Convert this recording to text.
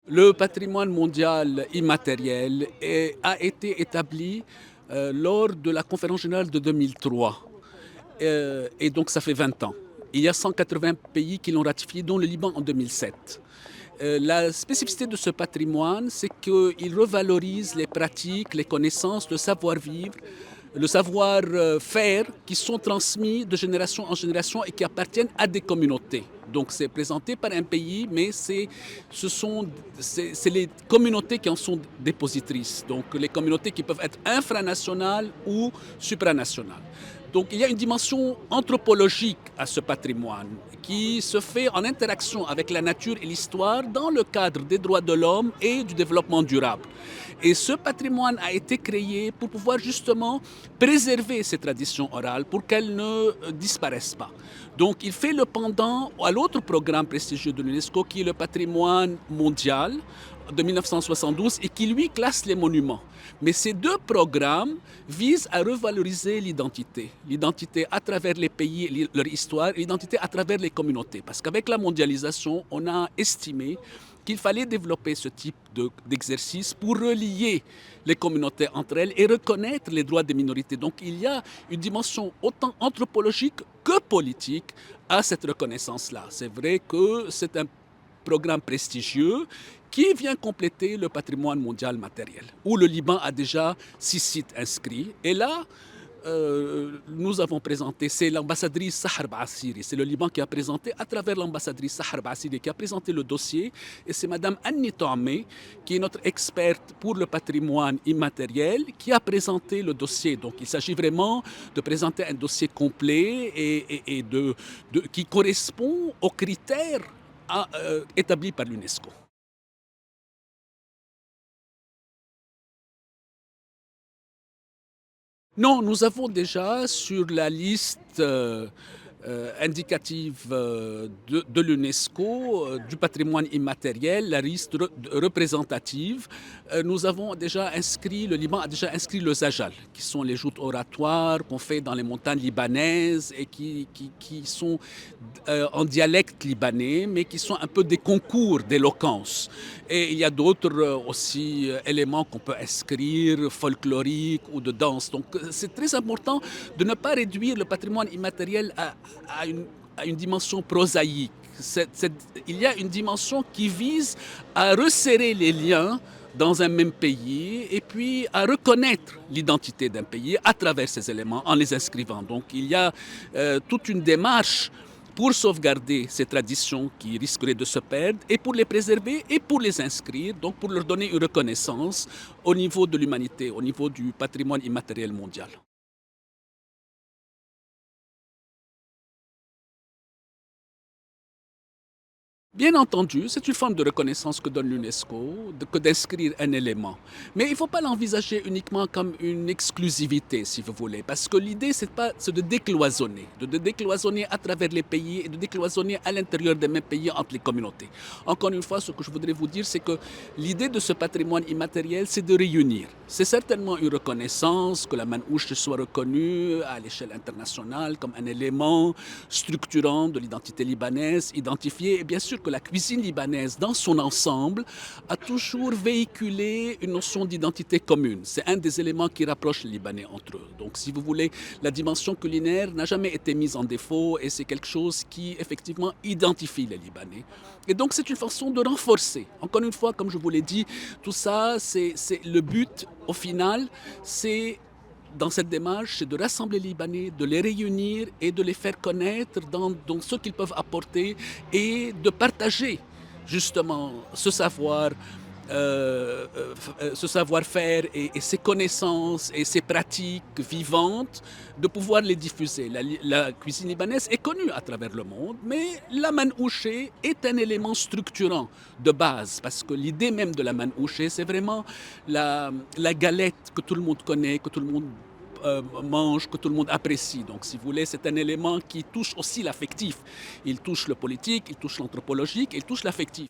Le patrimoine mondial immatériel a été établi lors de la conférence générale de 2003. Et donc ça fait 20 ans. Il y a 180 pays qui l'ont ratifié, dont le Liban en 2007. La spécificité de ce patrimoine, c'est qu'il revalorise les pratiques, les connaissances, le savoir-vivre, le savoir-faire qui sont transmis de génération en génération et qui appartiennent à des communautés. Donc c'est présenté par un pays, mais c'est les communautés qui en sont dépositrices. Donc les communautés qui peuvent être infranationales ou supranationales. Donc il y a une dimension anthropologique à ce patrimoine qui se fait en interaction avec la nature et l'histoire dans le cadre des droits de l'homme et du développement durable. Et ce patrimoine a été créé pour pouvoir justement préserver ces traditions orales pour qu'elles ne disparaissent pas. Donc il fait le pendant à l'autre programme prestigieux de l'UNESCO qui est le patrimoine mondial de 1972 et qui lui classe les monuments. Mais ces deux programmes visent à revaloriser l'identité à travers les pays et leur histoire, l'identité à travers les communautés. Parce qu'avec la mondialisation, on a estimé qu'il fallait développer ce type d'exercice pour relier les communautés entre elles et reconnaître les droits des minorités. Donc il y a une dimension autant anthropologique que politique à cette reconnaissance-là. C'est vrai que c'est un programme prestigieux qui vient compléter le patrimoine mondial matériel, où le Liban a déjà 6 sites inscrits. Et là, nous avons présenté, c'est l'ambassadrice Sahar Bassiri, c'est le Liban qui a présenté, à travers l'ambassadrice Sahar Bassiri, qui a présenté le dossier, et c'est Madame Annie Toamé, qui est notre experte pour le patrimoine immatériel, qui a présenté le dossier. Donc il s'agit vraiment de présenter un dossier complet et qui correspond aux critères établis par l'UNESCO. Non, nous avons déjà sur la liste indicative de l'UNESCO, du patrimoine immatériel, la liste représentative, nous avons déjà inscrit, le Liban a déjà inscrit le Zajal, qui sont les joutes oratoires qu'on fait dans les montagnes libanaises et qui sont en dialecte libanais, mais qui sont un peu des concours d'éloquence. Et il y a d'autres aussi éléments qu'on peut inscrire, folkloriques ou de danse. Donc c'est très important de ne pas réduire le patrimoine immatériel à une dimension prosaïque. Il y a une dimension qui vise à resserrer les liens dans un même pays et puis à reconnaître l'identité d'un pays à travers ces éléments en les inscrivant. Donc il y a toute une démarche pour sauvegarder ces traditions qui risqueraient de se perdre et pour les préserver et pour les inscrire, donc pour leur donner une reconnaissance au niveau de l'humanité, au niveau du patrimoine immatériel mondial. Bien entendu, c'est une forme de reconnaissance que donne l'UNESCO, que d'inscrire un élément. Mais il ne faut pas l'envisager uniquement comme une exclusivité, si vous voulez, parce que l'idée, c'est de décloisonner à travers les pays et de décloisonner à l'intérieur des mêmes pays entre les communautés. Encore une fois, ce que je voudrais vous dire, c'est que l'idée de ce patrimoine immatériel, c'est de réunir. C'est certainement une reconnaissance, que la manouche soit reconnue à l'échelle internationale comme un élément structurant de l'identité libanaise, identifié, et bien sûr que la cuisine libanaise dans son ensemble a toujours véhiculé une notion d'identité commune. C'est un des éléments qui rapproche les Libanais entre eux. Donc si vous voulez, la dimension culinaire n'a jamais été mise en défaut et c'est quelque chose qui effectivement identifie les Libanais. Et donc c'est une façon de renforcer. Encore une fois, comme je vous l'ai dit, tout ça, c'est le but au final, c'est dans cette démarche, c'est de rassembler les Libanais, de les réunir et de les faire connaître dans ce qu'ils peuvent apporter et de partager justement ce savoir-faire et ces connaissances et ces pratiques vivantes, de pouvoir les diffuser. La cuisine libanaise est connue à travers le monde, mais la manouché est un élément structurant de base, parce que l'idée même de la manouché, c'est vraiment la galette que tout le monde connaît, que tout le monde mange, que tout le monde apprécie. Donc, si vous voulez, c'est un élément qui touche aussi l'affectif. Il touche le politique, il touche l'anthropologique, il touche l'affectif.